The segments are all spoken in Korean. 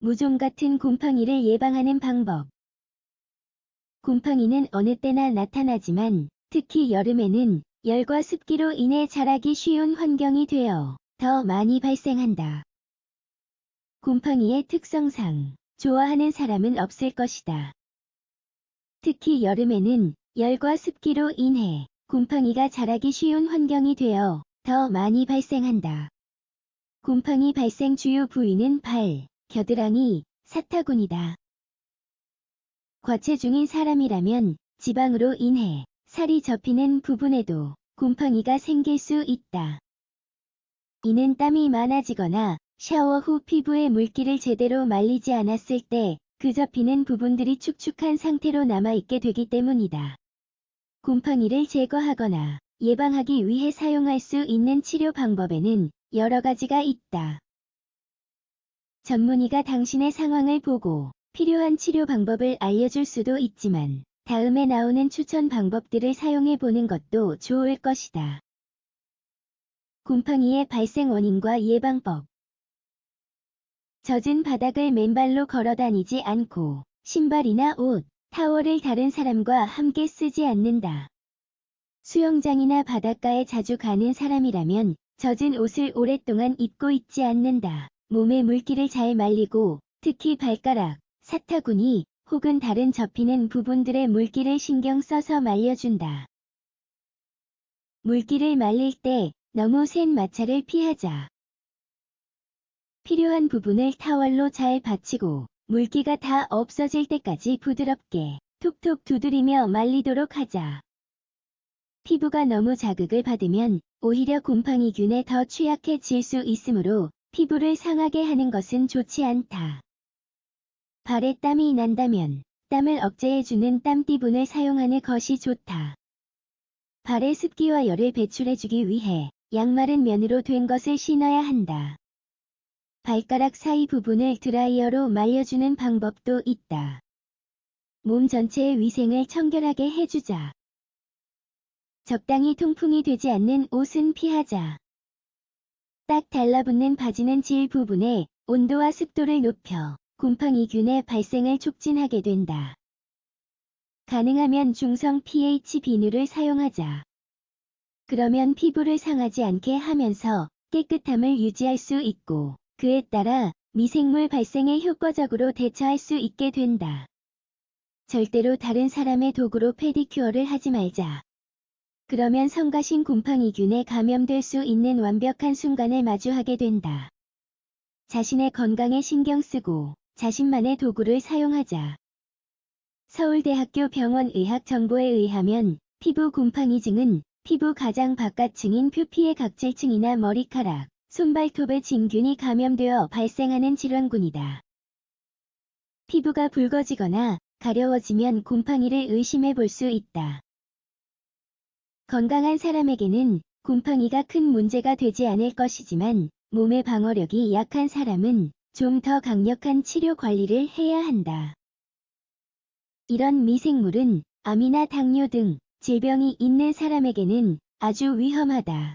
무좀 같은 곰팡이를 예방하는 방법. 곰팡이는 어느 때나 나타나지만 특히 여름에는 열과 습기로 인해 자라기 쉬운 환경이 되어 더 많이 발생한다. 곰팡이의 특성상 좋아하는 사람은 없을 것이다. 특히 여름에는 열과 습기로 인해 곰팡이가 자라기 쉬운 환경이 되어 더 많이 발생한다. 곰팡이 발생 주요 부위는 발, 겨드랑이, 사타구니다. 과체중인 사람이라면 지방으로 인해 살이 접히는 부분에도 곰팡이가 생길 수 있다. 이는 땀이 많아지거나 샤워 후 피부에 물기를 제대로 말리지 않았을 때 그 접히는 부분들이 축축한 상태로 남아있게 되기 때문이다. 곰팡이를 제거하거나 예방하기 위해 사용할 수 있는 치료 방법에는 여러 가지가 있다. 전문의가 당신의 상황을 보고 필요한 치료 방법을 알려줄 수도 있지만 다음에 나오는 추천 방법들을 사용해 보는 것도 좋을 것이다. 곰팡이의 발생 원인과 예방법. 젖은 바닥을 맨발로 걸어 다니지 않고 신발이나 옷, 타월을 다른 사람과 함께 쓰지 않는다. 수영장이나 바닷가에 자주 가는 사람이라면 젖은 옷을 오랫동안 입고 있지 않는다. 몸의 물기를 잘 말리고 특히 발가락, 사타구니 혹은 다른 접히는 부분들의 물기를 신경 써서 말려준다. 물기를 말릴 때 너무 센 마찰을 피하자. 필요한 부분을 타월로 잘 받치고 물기가 다 없어질 때까지 부드럽게 톡톡 두드리며 말리도록 하자. 피부가 너무 자극을 받으면 오히려 곰팡이균에 더 취약해질 수 있으므로 피부를 상하게 하는 것은 좋지 않다. 발에 땀이 난다면 땀을 억제해주는 땀띠분을 사용하는 것이 좋다. 발의 습기와 열을 배출해주기 위해 양마른 면으로 된 것을 신어야 한다. 발가락 사이 부분을 드라이어로 말려주는 방법도 있다. 몸 전체의 위생을 청결하게 해주자. 적당히 통풍이 되지 않는 옷은 피하자. 딱 달라붙는 바지는 질 부분에 온도와 습도를 높여 곰팡이균의 발생을 촉진하게 된다. 가능하면 중성 pH 비누를 사용하자. 그러면 피부를 상하지 않게 하면서 깨끗함을 유지할 수 있고 그에 따라 미생물 발생에 효과적으로 대처할 수 있게 된다. 절대로 다른 사람의 도구로 페디큐어를 하지 말자. 그러면 성가신 곰팡이균에 감염될 수 있는 완벽한 순간을 마주하게 된다. 자신의 건강에 신경 쓰고 자신만의 도구를 사용하자. 서울대학교 병원의학정보에 의하면 피부 곰팡이증은 피부 가장 바깥층인 표피의 각질층이나 머리카락, 손발톱의 진균이 감염되어 발생하는 질환군이다. 피부가 붉어지거나 가려워지면 곰팡이를 의심해 볼 수 있다. 건강한 사람에게는 곰팡이가 큰 문제가 되지 않을 것이지만 몸의 방어력이 약한 사람은 좀 더 강력한 치료 관리를 해야 한다. 이런 미생물은 암이나 당뇨 등 질병이 있는 사람에게는 아주 위험하다.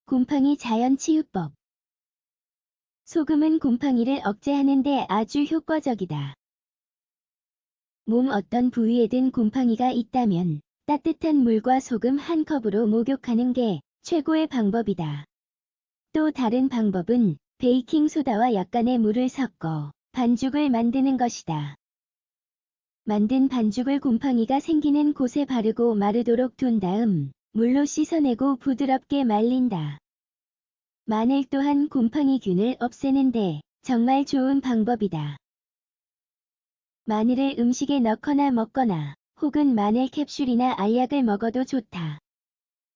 곰팡이 자연치유법. 소금은 곰팡이를 억제하는 데 아주 효과적이다. 몸 어떤 부위에든 곰팡이가 있다면 따뜻한 물과 소금 한 컵으로 목욕하는 게 최고의 방법이다. 또 다른 방법은 베이킹소다와 약간의 물을 섞어 반죽을 만드는 것이다. 만든 반죽을 곰팡이가 생기는 곳에 바르고 마르도록 둔 다음 물로 씻어내고 부드럽게 말린다. 마늘 또한 곰팡이균을 없애는데 정말 좋은 방법이다. 마늘을 음식에 넣거나 먹거나 혹은 마늘 캡슐이나 알약을 먹어도 좋다.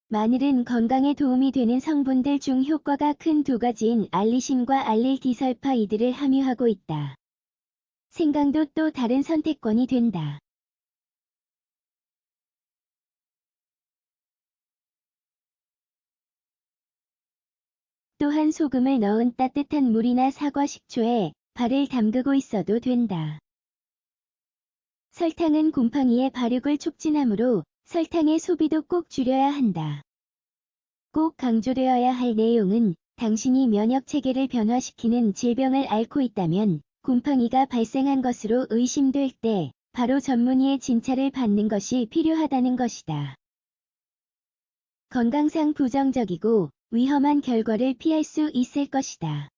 마늘은 건강에 도움이 되는 성분들 중 효과가 큰 두 가지인 알리신과 알릴디설파이드를 함유하고 있다. 생강도 또 다른 선택권이 된다. 또한 소금을 넣은 따뜻한 물이나 사과 식초에 발을 담그고 있어도 된다. 설탕은 곰팡이의 발육을 촉진하므로 설탕의 소비도 꼭 줄여야 한다. 꼭 강조되어야 할 내용은 당신이 면역 체계를 변화시키는 질병을 앓고 있다면 곰팡이가 발생한 것으로 의심될 때 바로 전문의의 진찰을 받는 것이 필요하다는 것이다. 건강상 부정적이고 위험한 결과를 피할 수 있을 것이다.